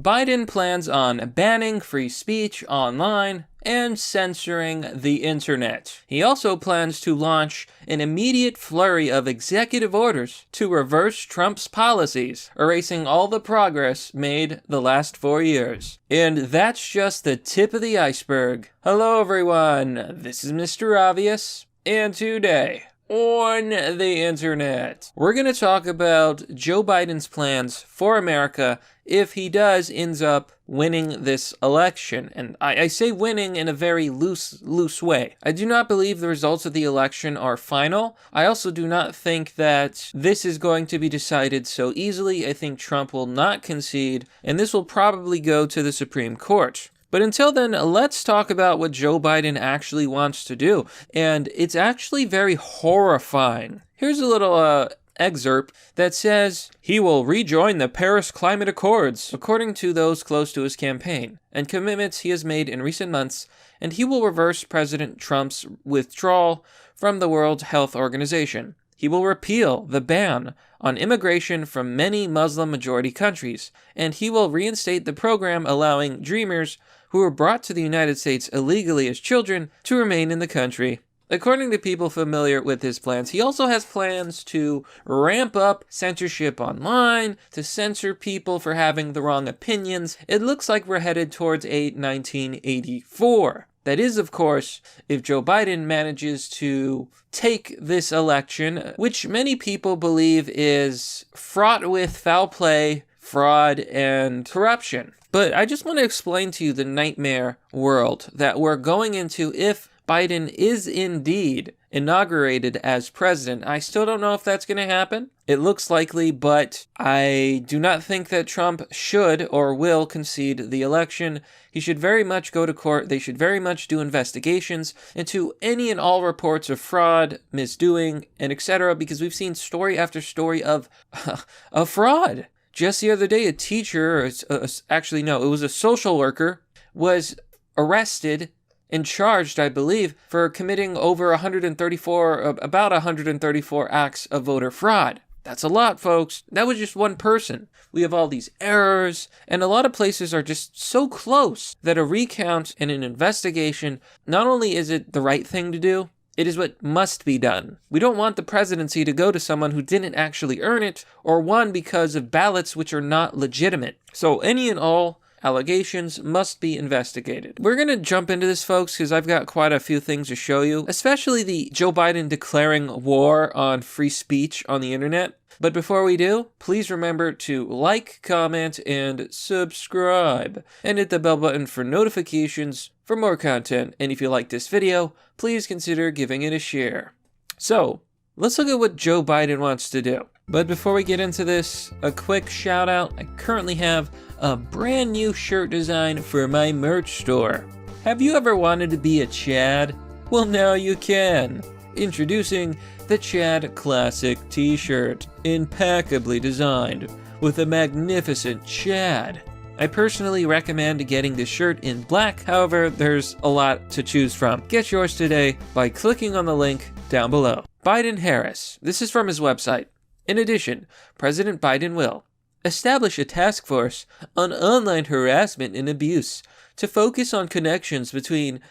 Biden plans on banning free speech online and censoring the internet. He also plans to launch an immediate flurry of executive orders to reverse Trump's policies, erasing all the progress made the last 4 years. And that's just the tip of the iceberg. Hello everyone, this is Mr. Obvious, and today on the internet, we're going to talk about Joe Biden's plans for America if he does ends up winning this election. And I say winning in a very loose way. I do not believe the results of the election are final. I also do not think that this is going to be decided so easily. I think Trump will not concede, and this will probably go to the Supreme Court. But until then, let's talk about what Joe Biden actually wants to do. And it's actually very horrifying. Here's a little excerpt that says he will rejoin the Paris Climate Accords, according to those close to his campaign, and commitments he has made in recent months, and he will reverse President Trump's withdrawal from the World Health Organization. He will repeal the ban on immigration from many Muslim-majority countries, and he will reinstate the program allowing dreamers who were brought to the United States illegally as children to remain in the country. According to people familiar with his plans, he also has plans to ramp up censorship online, to censor people for having the wrong opinions. It looks like we're headed towards a 1984. That is, of course, if Joe Biden manages to take this election, which many people believe is fraught with foul play, fraud, and corruption. But I just want to explain to you the nightmare world that we're going into if Biden is indeed inaugurated as president. I still don't know if that's going to happen. It looks likely, but I do not think that Trump should or will concede the election. He should very much go to court. They should very much do investigations into any and all reports of fraud, misdoing, and etc., because we've seen story after story of fraud. Just the other day, a teacher, it was a social worker, was arrested and charged, I believe, for committing over about 134 acts of voter fraud. That's a lot, folks. That was just one person. We have all these errors, and a lot of places are just so close that a recount and an investigation, not only is it the right thing to do, it is what must be done. We don't want the presidency to go to someone who didn't actually earn it, or won because of ballots which are not legitimate. So any and all allegations must be investigated. We're going to jump into this, folks, because I've got quite a few things to show you, especially the Joe Biden declaring war on free speech on the internet. But before we do, please remember to like, comment, and subscribe, and hit the bell button for notifications for more content. And if you like this video, please consider giving it a share. So, let's look at what Joe Biden wants to do. But before we get into this, a quick shout out. I currently have a brand new shirt design for my merch store. Have you ever wanted to be a Chad? Well, now you can. Introducing the Chad Classic t-shirt, impeccably designed with a magnificent Chad. I personally recommend getting this shirt in black, however, there's a lot to choose from. Get yours today by clicking on the link down below. Biden-Harris, this is from his website. In addition, President Biden will establish a task force on online harassment and abuse to focus on connections between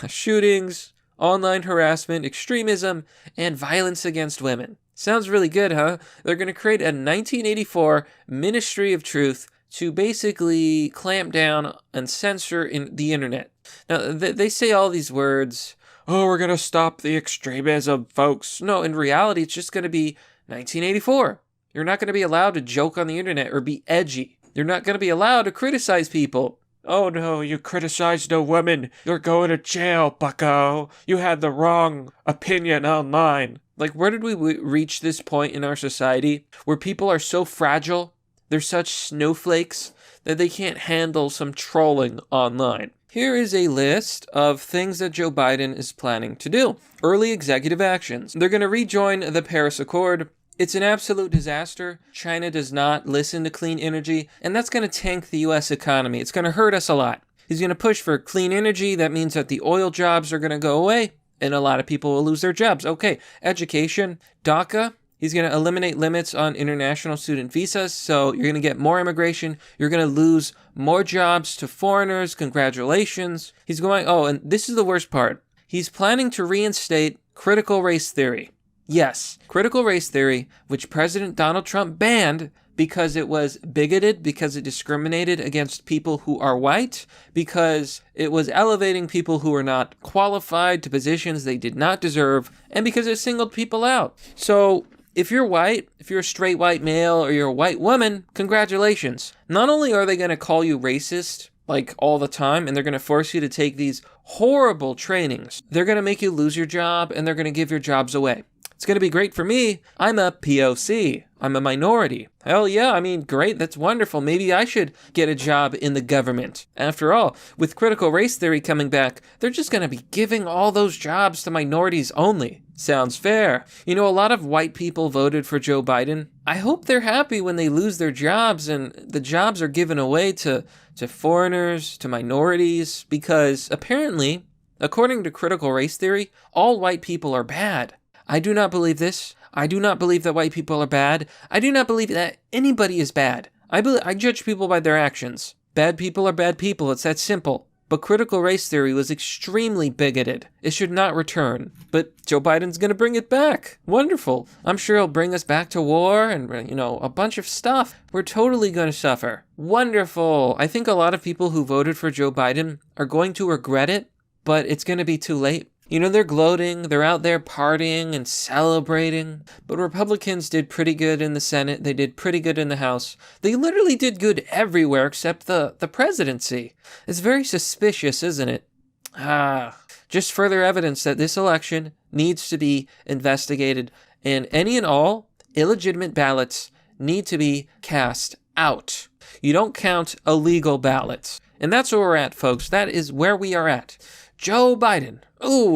shootings, online harassment, extremism, and violence against women. Sounds really good, huh? They're going to create a 1984 Ministry of Truth to basically clamp down and censor in the internet. Now, they say all these words, oh, we're going to stop the extremism, folks. No, in reality, it's just going to be 1984. You're not going to be allowed to joke on the internet or be edgy. You're not going to be allowed to criticize people. Oh no, you criticized a woman. You're going to jail, bucko. You had the wrong opinion online. Like, where did we reach this point in our society where people are so fragile, they're such snowflakes, that they can't handle some trolling online? Here is a list of things that Joe Biden is planning to do. Early executive actions. They're going to rejoin the Paris Accord. It's an absolute disaster. China does not listen to clean energy, and that's going to tank the U.S. economy. It's going to hurt us a lot. He's going to push for clean energy. That means that the oil jobs are going to go away, and a lot of people will lose their jobs. Okay, education, DACA. He's going to eliminate limits on international student visas, so you're going to get more immigration. You're going to lose more jobs to foreigners. Congratulations. He's going, and this is the worst part. He's planning to reinstate critical race theory. Yes, critical race theory, which President Donald Trump banned because it was bigoted, because it discriminated against people who are white, because it was elevating people who were not qualified to positions they did not deserve, and because it singled people out. So if you're white, if you're a straight white male or you're a white woman, congratulations. Not only are they going to call you racist, like all the time, and they're going to force you to take these horrible trainings, they're going to make you lose your job, and they're going to give your jobs away. It's going to be great for me. I'm a POC. I'm a minority. Hell yeah, I mean, great, that's wonderful. Maybe I should get a job in the government. After all, with critical race theory coming back, they're just going to be giving all those jobs to minorities only. Sounds fair. You know, a lot of white people voted for Joe Biden. I hope they're happy when they lose their jobs and the jobs are given away to foreigners, to minorities, because apparently, according to critical race theory, all white people are bad. I do not believe this. I do not believe that white people are bad. I do not believe that anybody is bad. I judge people by their actions. Bad people are bad people. It's that simple. But critical race theory was extremely bigoted. It should not return. But Joe Biden's going to bring it back. Wonderful. I'm sure he'll bring us back to war and, a bunch of stuff. We're totally going to suffer. Wonderful. I think a lot of people who voted for Joe Biden are going to regret it, but it's going to be too late. They're gloating, they're out there partying and celebrating, but Republicans did pretty good in the Senate, they did pretty good in the House. They literally did good everywhere except the presidency. It's very suspicious, isn't it? Just further evidence that this election needs to be investigated, and any and all illegitimate ballots need to be cast out. You don't count illegal ballots. And that's where we're at, folks. That is where we are at. Joe Biden,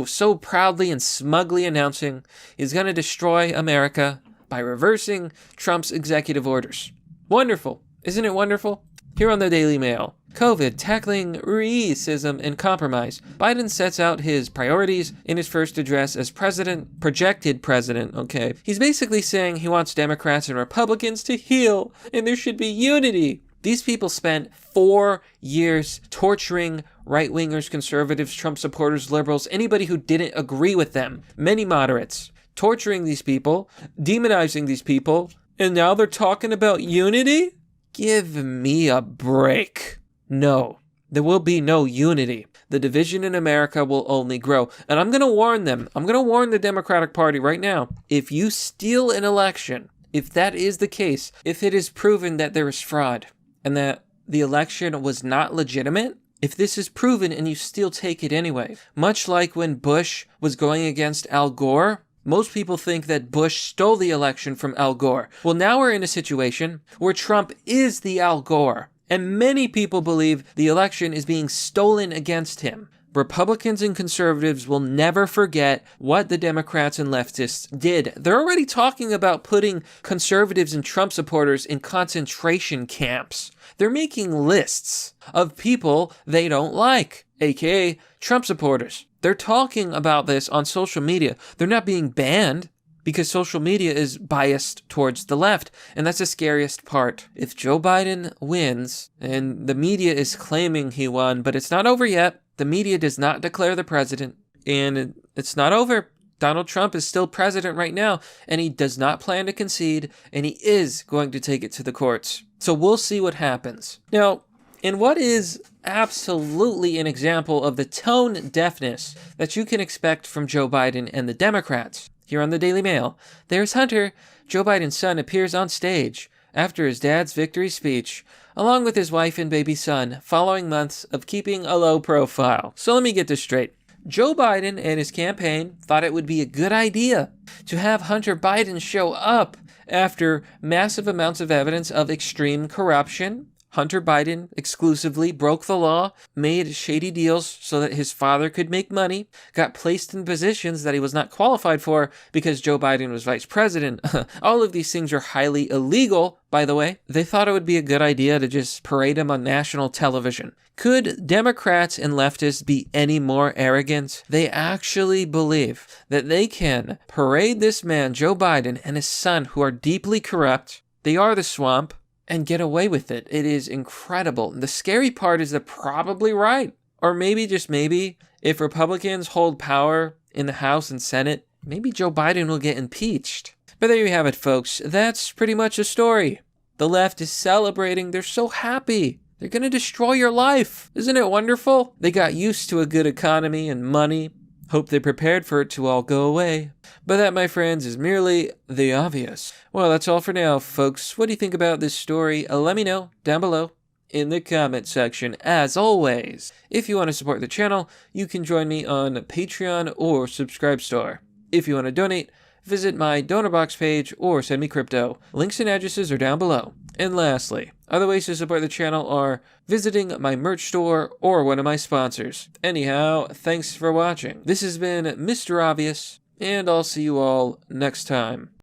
so proudly and smugly announcing he's going to destroy America by reversing Trump's executive orders. Wonderful. Isn't it wonderful? Here on the Daily Mail, COVID tackling racism and compromise. Biden sets out his priorities in his first address as projected president, okay? He's basically saying he wants Democrats and Republicans to heal, and there should be unity. These people spent 4 years torturing right-wingers, conservatives, Trump supporters, liberals, anybody who didn't agree with them, many moderates, torturing these people, demonizing these people, and now they're talking about unity? Give me a break. No, there will be no unity. The division in America will only grow. And I'm going to warn them. I'm going to warn the Democratic Party right now. If you steal an election, if that is the case, if it is proven that there is fraud and that the election was not legitimate, if this is proven and you still take it anyway, much like when Bush was going against Al Gore, most people think that Bush stole the election from Al Gore. Well, now we're in a situation where Trump is the Al Gore, and many people believe the election is being stolen against him. Republicans and conservatives will never forget what the Democrats and leftists did. They're already talking about putting conservatives and Trump supporters in concentration camps. They're making lists of people they don't like, aka Trump supporters. They're talking about this on social media. They're not being banned because social media is biased towards the left. And that's the scariest part. If Joe Biden wins, and the media is claiming he won, but it's not over yet. The media does not declare the president, and it's not over. Donald Trump is still president right now, and he does not plan to concede, and he is going to take it to the courts. So we'll see what happens. Now, in what is absolutely an example of the tone deafness that you can expect from Joe Biden and the Democrats, here on the Daily Mail, there's Hunter. Joe Biden's son appears on stage after his dad's victory speech, along with his wife and baby son, following months of keeping a low profile. So let me get this straight. Joe Biden and his campaign thought it would be a good idea to have Hunter Biden show up after massive amounts of evidence of extreme corruption, Hunter Biden exclusively broke the law, made shady deals so that his father could make money, got placed in positions that he was not qualified for because Joe Biden was vice president. All of these things are highly illegal, by the way. They thought it would be a good idea to just parade him on national television. Could Democrats and leftists be any more arrogant? They actually believe that they can parade this man, Joe Biden, and his son, who are deeply corrupt. They are the swamp, and get away with it. It is incredible. The scary part is they're probably right. Or maybe, just maybe, if Republicans hold power in the House and Senate, maybe Joe Biden will get impeached. But there you have it, folks. That's pretty much the story. The left is celebrating. They're so happy. They're going to destroy your life. Isn't it wonderful? They got used to a good economy and money. Hope they prepared for it to all go away. But that, my friends, is merely the obvious. Well, that's all for now, folks. What do you think about this story? Let me know down below in the comment section. As always, if you want to support the channel, you can join me on Patreon or Subscribestar. If you want to donate, visit my donor box page or send me crypto. Links and addresses are down below. And lastly, other ways to support the channel are visiting my merch store or one of my sponsors. Anyhow, thanks for watching. This has been Mr. Obvious, and I'll see you all next time.